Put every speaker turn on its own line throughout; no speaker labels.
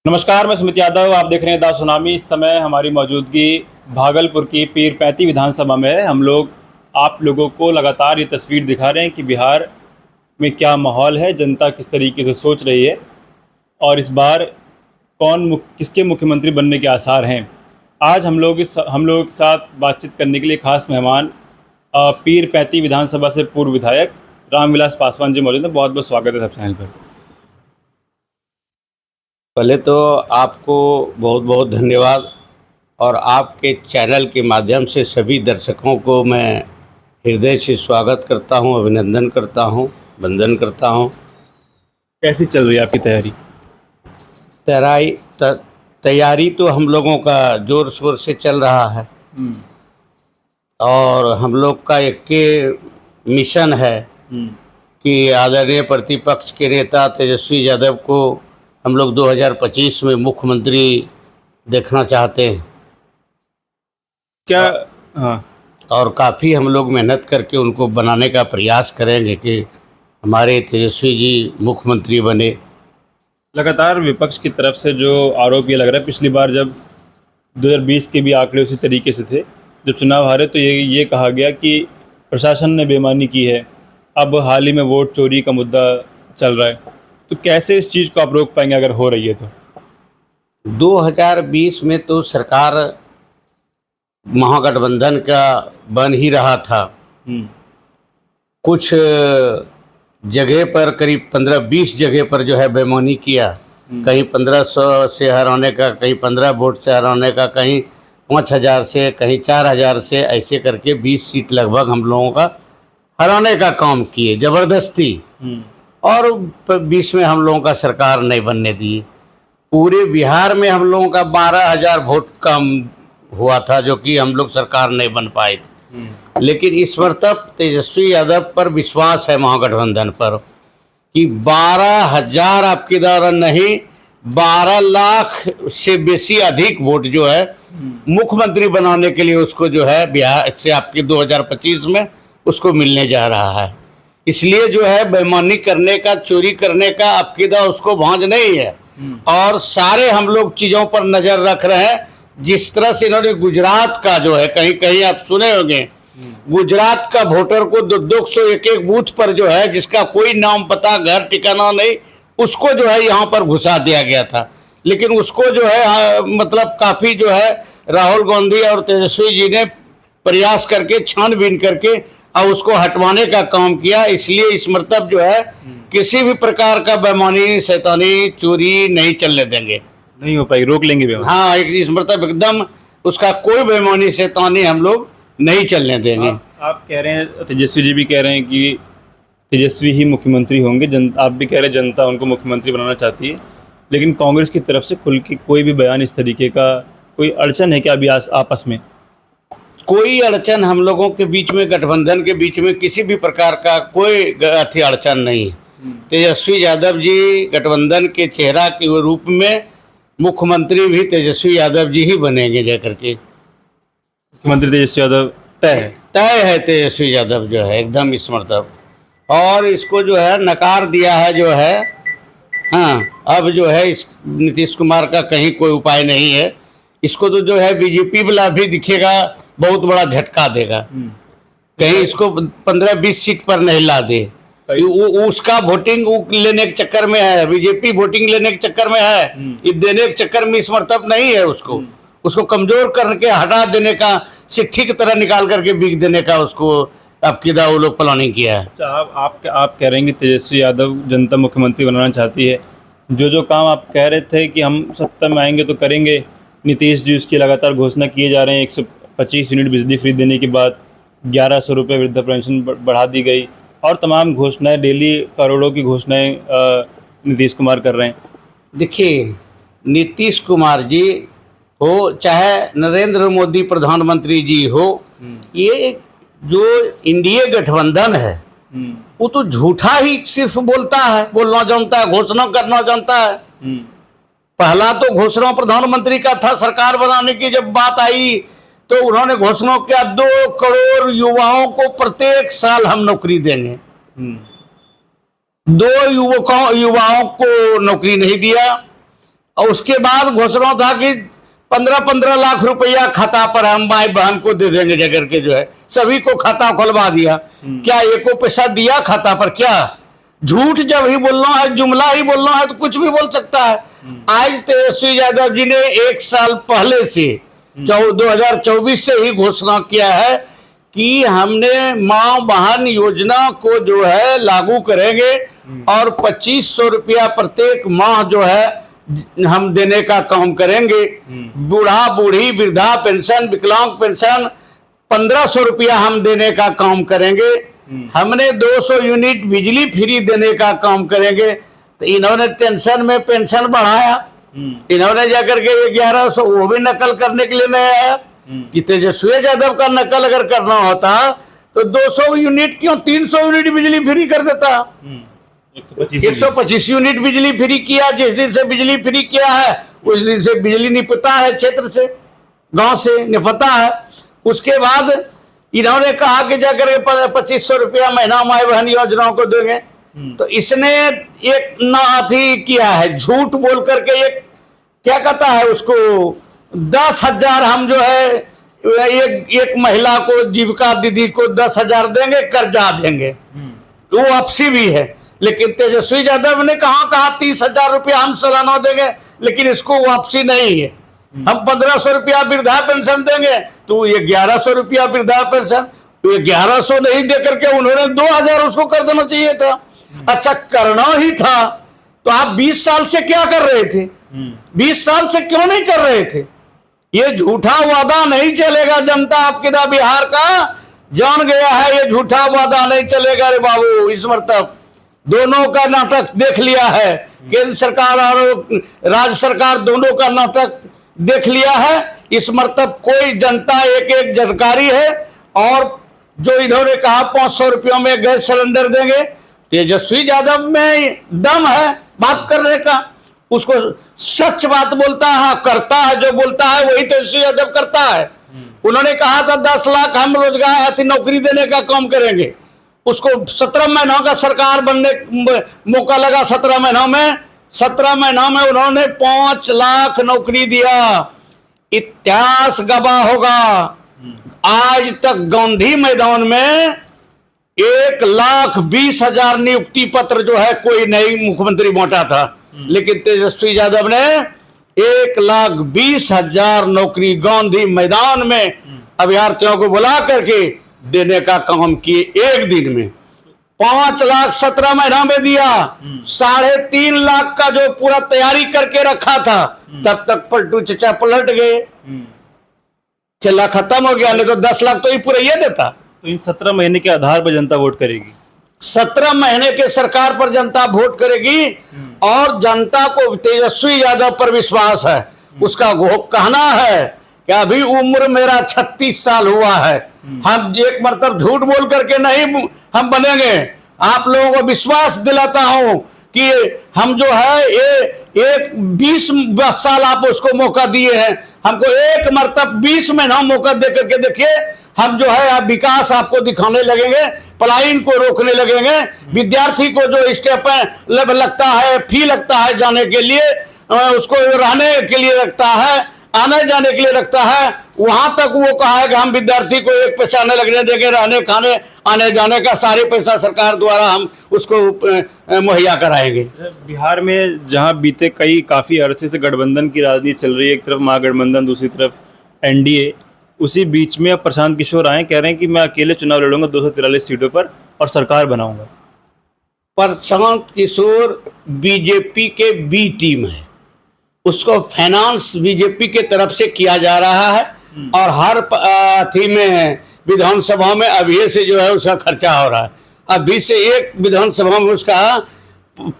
नमस्कार, मैं सुमित यादव। आप देख रहे हैं द सुनामी। इस समय हमारी मौजूदगी भागलपुर की पीरपैंती विधानसभा में है। हम लोग आप लोगों को लगातार ये तस्वीर दिखा रहे हैं कि बिहार में क्या माहौल है, जनता किस तरीके से सोच रही है और इस बार किसके मुख्यमंत्री बनने के आसार हैं। आज हम लोगों के साथ बातचीत करने के लिए खास मेहमान पीरपैंती विधानसभा से पूर्व विधायक रामविलास पासवान जी मौजूद हैं। बहुत बहुत स्वागत है सब चैनल पर।
पहले तो आपको बहुत बहुत धन्यवाद और आपके चैनल के माध्यम से सभी दर्शकों को मैं हृदय से स्वागत करता हूं, अभिनंदन करता हूं, वंदन करता हूं।
कैसी चल रही है आपकी तैयारी?
तैयारी तो हम लोगों का जोर शोर से चल रहा है और हम लोग का एक मिशन है कि आदरणीय प्रतिपक्ष के नेता तेजस्वी यादव को हम लोग 2025 में मुख्यमंत्री देखना चाहते हैं।
क्या? हाँ।
और काफ़ी हम लोग मेहनत करके उनको बनाने का प्रयास करेंगे कि हमारे तेजस्वी जी मुख्यमंत्री बने।
लगातार विपक्ष की तरफ से जो आरोप ये लग रहा है, पिछली बार जब 2020 के भी आंकड़े उसी तरीके से थे, जब चुनाव हारे तो ये कहा गया कि प्रशासन ने बेईमानी की है। अब हाल ही में वोट चोरी का मुद्दा चल रहा है, तो कैसे इस चीज़ को आप रोक पाएंगे अगर हो रही है तो?
2020 में तो सरकार महागठबंधन का बन ही रहा था। कुछ जगह पर करीब 15-20 जगह पर जो है बेईमानी किया। कहीं 1500 से हराने का, कहीं 15 वोट से हराने का, कहीं 5000 से, कहीं 4000 से, ऐसे करके 20 सीट लगभग हम लोगों का हराने का काम किए ज़बरदस्ती। और 20 में हम लोगों का सरकार नहीं बनने दी। पूरे बिहार में हम लोगों का 12,000 वोट कम हुआ था, जो कि हम लोग सरकार नहीं बन पाए थे। लेकिन इस मर्तब तेजस्वी यादव पर विश्वास है महागठबंधन पर कि 12,000 आपके द्वारा नहीं, 12 लाख से बेसी अधिक वोट जो है मुख्यमंत्री बनाने के लिए उसको जो है बिहार से आपके 2025 में उसको मिलने जा रहा है। इसलिए जो है बेईमानी करने का, चोरी करने का आपकी दा उसको भांज नहीं है। और सारे हम लोग चीज़ों पर नज़र रख रहे हैं। जिस तरह से इन्होंने गुजरात का जो है, कहीं कहीं आप सुने होंगे, गुजरात का वोटर को 200 एक बूथ पर जो है, जिसका कोई नाम पता, घर ठिकाना नहीं, उसको जो है यहाँ पर घुसा दिया गया था। लेकिन उसको जो है मतलब काफ़ी जो है राहुल गांधी और तेजस्वी जी ने प्रयास करके, छानबीन करके और उसको हटवाने का काम किया। इसलिए इस मर्तब जो है किसी भी प्रकार का बेईमानी, शैतानी, चोरी नहीं चलने देंगे।
नहीं हो पाएगी, रोक लेंगे बेईमानी।
हाँ, इस मर्तब एकदम उसका कोई बेईमानी, शैतानी हम लोग नहीं चलने देंगे।
आप कह रहे हैं, तेजस्वी जी भी कह रहे हैं कि तेजस्वी ही मुख्यमंत्री होंगे। आप भी कह रहे हैं जनता उनको मुख्यमंत्री बनाना चाहती है, लेकिन कांग्रेस की तरफ से खुल के कोई भी बयान इस तरीके का, कोई अड़चन है क्या अभी आपस में?
कोई अड़चन हम लोगों के बीच में, गठबंधन के बीच में किसी भी प्रकार का कोई अड़चन नहीं। तेजस्वी यादव जी गठबंधन के चेहरा के रूप में मुख्यमंत्री भी तेजस्वी यादव जी ही बनेंगे। जाकर के
मुख्यमंत्री तेजस्वी यादव
तय है। तेजस्वी यादव जो है एकदम इस मर्तब, और इसको जो है नकार दिया है जो है। हाँ, अब जो है इस नीतीश कुमार का कहीं कोई उपाय नहीं है। इसको तो जो है बीजेपी वाला भी दिखेगा, बहुत बड़ा झटका देगा। कहीं इसको 15-20 सीट पर नहीं ला दे। उसका वोटिंग लेने के चक्कर में है, बीजेपी वोटिंग लेने के चक्कर में है, ये देने के चक्कर में इस मर्तब नहीं है। उसको कमजोर करके हटा देने का, सिट्ठी की तरह निकाल करके बिक देने का उसको आपकी वो लोग प्लानिंग किया है।
आप कह रहे हैं कि तेजस्वी यादव जनता मुख्यमंत्री बनाना चाहती है। जो काम आप कह रहे थे कि हम सत्ता में आएंगे तो करेंगे, नीतीश जी उसकी लगातार घोषणा किए जा रहे हैं। 125 यूनिट बिजली फ्री देने के बाद 1100 रुपये वृद्धा पेंशन बढ़ा दी गई और तमाम घोषणाएं, डेली करोड़ों की घोषणाएं नीतीश कुमार कर रहे हैं।
देखिए, नीतीश कुमार जी हो चाहे नरेंद्र मोदी प्रधानमंत्री जी हो, ये जो इंडिया गठबंधन है वो तो झूठा ही सिर्फ बोलता है, बोलना जानता है, घोषणा करना जानता है। पहला तो घोषणा प्रधानमंत्री का था युवा बनाने की। जब बात आई तो उन्होंने घोषणा किया 2 करोड़ युवाओं को प्रत्येक साल हम नौकरी देंगे। 2 युवाओं को नौकरी नहीं दिया और उसके बाद घोषणा था कि 15-15 लाख रुपया खाता पर हम भाई बहन को दे देंगे जगह के, जो है सभी को खाता खुलवा दिया। क्या एको पैसा दिया खाता पर? क्या झूठ जब ही बोलना है, जुमला ही बोलना है तो कुछ भी बोल सकता है। आज तेजस्वी यादव जी ने 1 साल पहले से 2024 से ही घोषणा किया है कि हमने मां बहन योजना को जो है लागू करेंगे और 2500 रुपया प्रत्येक माह जो है हम देने का काम करेंगे। बूढ़ा बूढ़ी वृद्धा पेंशन, विकलांग पेंशन 1500 रुपया हम देने का काम करेंगे। हमने 200 यूनिट बिजली फ्री देने का काम करेंगे। तो इन्होंने टेंशन में पेंशन बढ़ाया, इन्होंने जाकर के 1100 वो भी नकल करने के लिए नहीं आया कि तेजस्वी यादव का नकल अगर करना होता तो 200 यूनिट क्यों 300 यूनिट बिजली फ्री कर देता। 125 यूनिट बिजली फ्री किया। जिस दिन से बिजली फ्री किया है उस दिन से बिजली निपटा है, क्षेत्र से गांव से निपटा है। उसके बाद इन्होंने कहा कि जाकर 2500 रुपया महीना माई बहन योजनाओं को देंगे। तो इसने एक नाथी किया है, झूठ बोल करके एक क्या कहता है उसको 10,000 हम जो है एक महिला को, जीविका दीदी को 10,000 देंगे, कर्जा देंगे। वो वापसी भी है। लेकिन तेजस्वी यादव ने कहा 30,000 रुपया हम सालाना देंगे, लेकिन इसको वापसी नहीं है। हम 1500 रुपया वृद्धा पेंशन देंगे तो ये 1100 रुपया वृद्धा पेंशन, तो ये 1100 नहीं दे करके उन्होंने 2000 उसको कर देना चाहिए था। अच्छा करना ही था तो आप 20 साल से क्या कर रहे थे? 20 साल से क्यों नहीं कर रहे थे? ये झूठा वादा नहीं चलेगा। जनता आपके ना बिहार का जान गया है, ये झूठा वादा नहीं चलेगा रे बाबू। इस मर्तब दोनों का नाटक देख लिया है, केंद्र सरकार और राज्य सरकार दोनों का नाटक देख लिया है। इस मर्तब कोई जनता एक एक जानकारी है। और जो इन्होंने कहा 500 रुपयों में गैस सिलेंडर देंगे, तेजस्वी यादव में दम है बात करने का। उसको सच बात बोलता है, करता है, जो बोलता है वही तेजस्वी यादव करता है। उन्होंने कहा था 10 लाख हम रोजगार नौकरी देने का काम करेंगे। उसको 17 महीनों का सरकार बनने मौका लगा। 17 महीनों में उन्होंने 5 लाख नौकरी दिया। इतिहास गवाह होगा, आज तक गांधी मैदान में 1,20,000 नियुक्ति पत्र जो है कोई नहीं मुख्यमंत्री बांटा था। लेकिन तेजस्वी यादव ने 1,20,000 नौकरी गांधी मैदान में अभ्यर्थियों को बुला करके देने का काम किए। एक दिन में 5 लाख 17 महीना में दिया। 3.5 लाख का जो पूरा तैयारी करके रखा था तब तक पलटू चचा पलट गए, खेला खत्म हो गया। नहीं तो 10 लाख तो ही पूरा ये देता।
तो इन 17 महीने के आधार पर जनता वोट करेगी।
17 महीने के सरकार पर जनता वोट करेगी और जनता को तेजस्वी यादव पर विश्वास है। उसका कहना है कि अभी उम्र मेरा 36 साल हुआ है, हम एक मर्तब झूठ बोल करके नहीं हम बनेंगे। आप लोगों को विश्वास दिलाता हूं कि हम जो है ये 20 साल आप उसको मौका दिए हैं, हमको एक मर्तब 20 महीना मौका दे करके देखिए। हम जो है आप विकास आपको दिखाने लगेंगे, पलायन को रोकने लगेंगे। विद्यार्थी को जो स्टेप लगता है, फी लगता है जाने के लिए, उसको रहने के लिए लगता है, आने जाने के लिए लगता है, वहां तक वो कहा है कि हम विद्यार्थी को एक पैसा न लगने देंगे। रहने खाने आने जाने का सारे पैसा सरकार द्वारा हम उसको मुहैया कराएंगे।
बिहार में जहां बीते काफ़ी अरसे से गठबंधन की राजनीति चल रही है, एक तरफ महागठबंधन, दूसरी तरफ एनडीए, उसी बीच में अब प्रशांत किशोर आए, कह रहे हैं कि मैं अकेले चुनाव लड़ूंगा 243 सीटों पर और सरकार बनाऊंगा।
प्रशांत किशोर बीजेपी के बी टीम है, उसको फाइनेंस बीजेपी के तरफ से किया जा रहा है और हर थी में विधानसभा में अभी से जो है उसका खर्चा हो रहा है। अभी से एक विधानसभा में उसका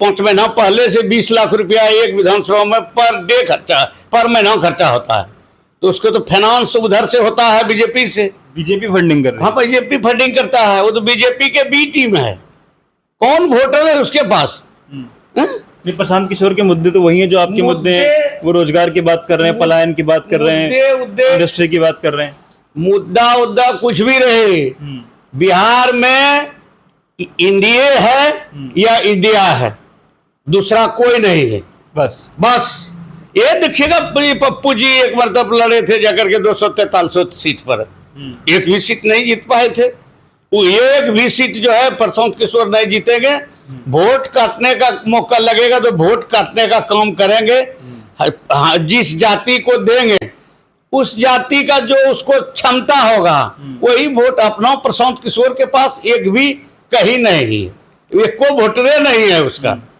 5 महीना पहले से 20 लाख रुपया एक विधानसभा में पर डे खर्चा, पर महीना खर्चा होता है। तो उसको तो फाइनेंस उधर से होता है बीजेपी से।
बीजेपी फंडिंग कर रही है।
हाँ, बीजेपी फंडिंग करता है, वो तो बीजेपी के बी टीम है। कौन वोटर है उसके पास?
प्रशांत किशोर के मुद्दे तो वही है जो आपके मुद्दे हैं। वो रोजगार की बात कर रहे हैं, पलायन की बात कर रहे हैं, इंडस्ट्री की बात कर रहे हैं। मुद्दा कुछ भी रहे, बिहार में इंडिया है या इंडिया है, दूसरा कोई नहीं है। बस
ये देखिएगा, ये पप्पू जी एक मरतब लड़े थे जाकर के 243 सीट पर, एक भी सीट नहीं जीत पाए थे। वो एक भी सीट जो है प्रशांत किशोर नहीं जीतेंगे। वोट काटने का मौका लगेगा तो वोट काटने का काम करेंगे। हाँ, जिस जाति को देंगे उस जाति का जो उसको क्षमता होगा वही वोट अपना। प्रशांत किशोर के पास एक भी कहीं नहीं, एक को वोटरे नहीं है उसका।